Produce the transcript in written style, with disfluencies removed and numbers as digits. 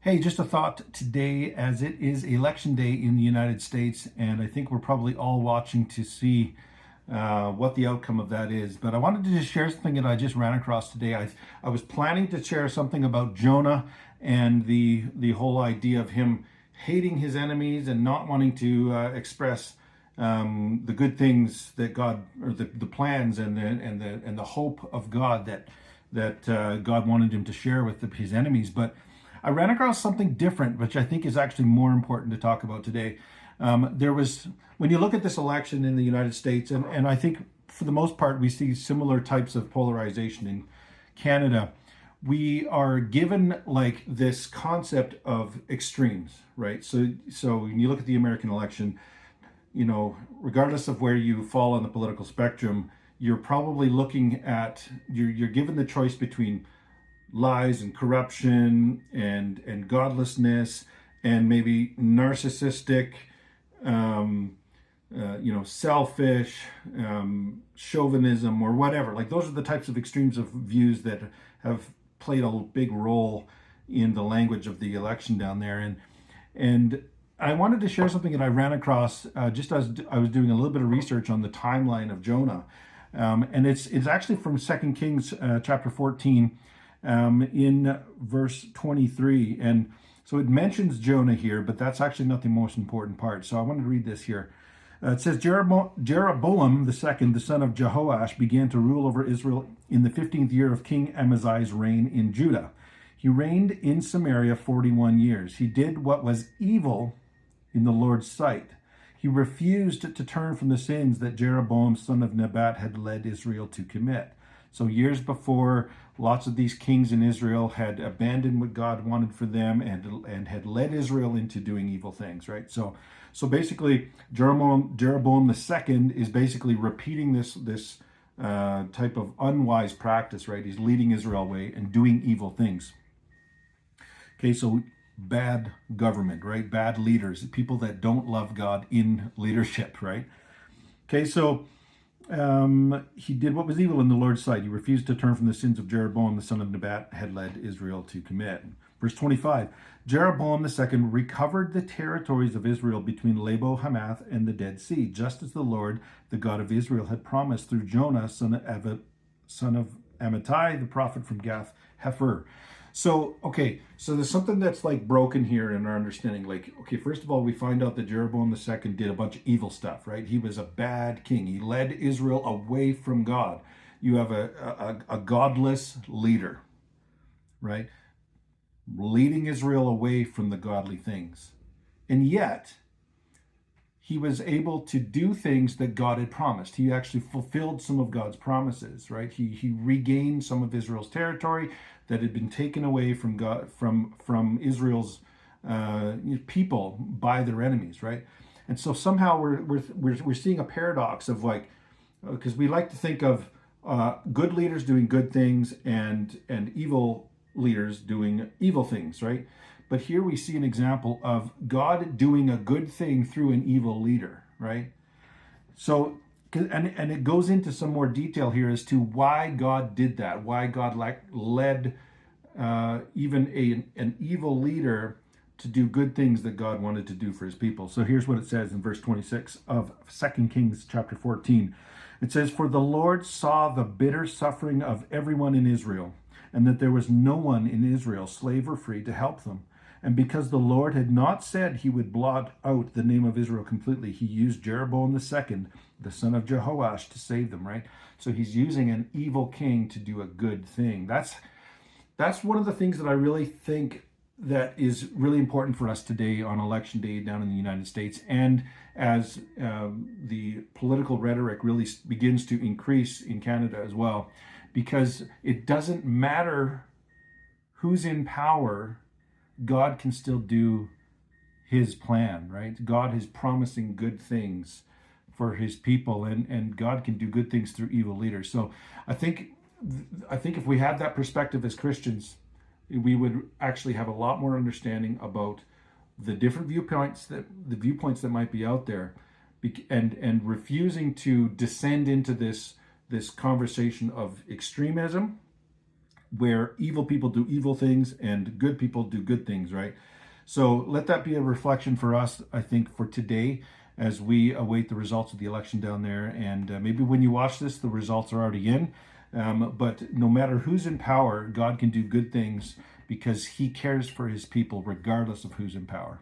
Hey, just a thought today as it is election day in the United States, and I think we're probably all watching to see what the outcome of that is. But I wanted to just share something that I just ran across today. I was planning to share something about Jonah and the whole idea of him hating his enemies and not wanting to express the good things that God, or the plans and the hope of God that God wanted him to share with his enemies. But I ran across something different, which I think is actually more important to talk about today. When you look at this election in the United States, and I think for the most part, we see similar types of polarization in Canada. We are given like this concept of extremes, right? So when you look at the American election, regardless of where you fall on the political spectrum, you're probably looking at, you're given the choice between lies and corruption and godlessness and maybe narcissistic, selfish, chauvinism or whatever. Like those are the types of extremes of views that have played a big role in the language of the election down there. And I wanted to share something that I ran across just as I was doing a little bit of research on the timeline of Jonah. And it's actually from 2 Kings chapter 14 in verse 23. And so it mentions Jonah here, but that's actually not the most important part. So I wanted to read this here. It says, Jeroboam the second, the son of Jehoash, began to rule over Israel in the 15th year of King Amaziah's reign in Judah. He reigned in Samaria 41 years. He did what was evil in the Lord's sight. He refused to turn from the sins that Jeroboam, son of Nebat, had led Israel to commit. So years before, lots of these kings in Israel had abandoned what God wanted for them and had led Israel into doing evil things, right? So basically, Jeroboam II is basically repeating this type of unwise practice, right? He's leading Israel away and doing evil things. Okay, so bad government, right? Bad leaders, people that don't love God in leadership, right? Okay, so he did what was evil in the Lord's sight. He refused to turn from the sins of Jeroboam, the son of Nebat, had led Israel to commit. Verse 25, Jeroboam II recovered the territories of Israel between Labo Hamath and the Dead Sea, just as the Lord, the God of Israel, had promised through Jonah, son of Amittai, the prophet from Gath Hepher. So there's something that's like broken here in our understanding. Like, okay, first of all, we find out that Jeroboam II did a bunch of evil stuff, right? He was a bad king. He led Israel away from God. You have a godless leader, right? Leading Israel away from the godly things. And yet, he was able to do things that God had promised. He actually fulfilled some of God's promises, right? He regained some of Israel's territory that had been taken away from God, from Israel's people by their enemies, right? And so somehow we're seeing a paradox of like, because we like to think of good leaders doing good things and evil leaders doing evil things, right? But here we see an example of God doing a good thing through an evil leader, right? So, and it goes into some more detail here as to why God did that, why God led even an evil leader to do good things that God wanted to do for his people. So here's what it says in verse 26 of 2 Kings chapter 14. It says, For the Lord saw the bitter suffering of everyone in Israel, and that there was no one in Israel, slave or free, to help them. And because the Lord had not said he would blot out the name of Israel completely, he used Jeroboam II, the son of Jehoash, to save them, right? So he's using an evil king to do a good thing. That's one of the things that I really think that is really important for us today on election day down in the United States. And as the political rhetoric really begins to increase in Canada as well, because it doesn't matter who's in power, God can still do his plan, right? God is promising good things for his people, and God can do good things through evil leaders. So I think if we had that perspective as Christians, we would actually have a lot more understanding about the different viewpoints that might be out there, and refusing to descend into this conversation of extremism where evil people do evil things and good people do good things, right? So let that be a reflection for us, I think, for today as we await the results of the election down there. And maybe when you watch this, the results are already in. But no matter who's in power, God can do good things because he cares for his people regardless of who's in power.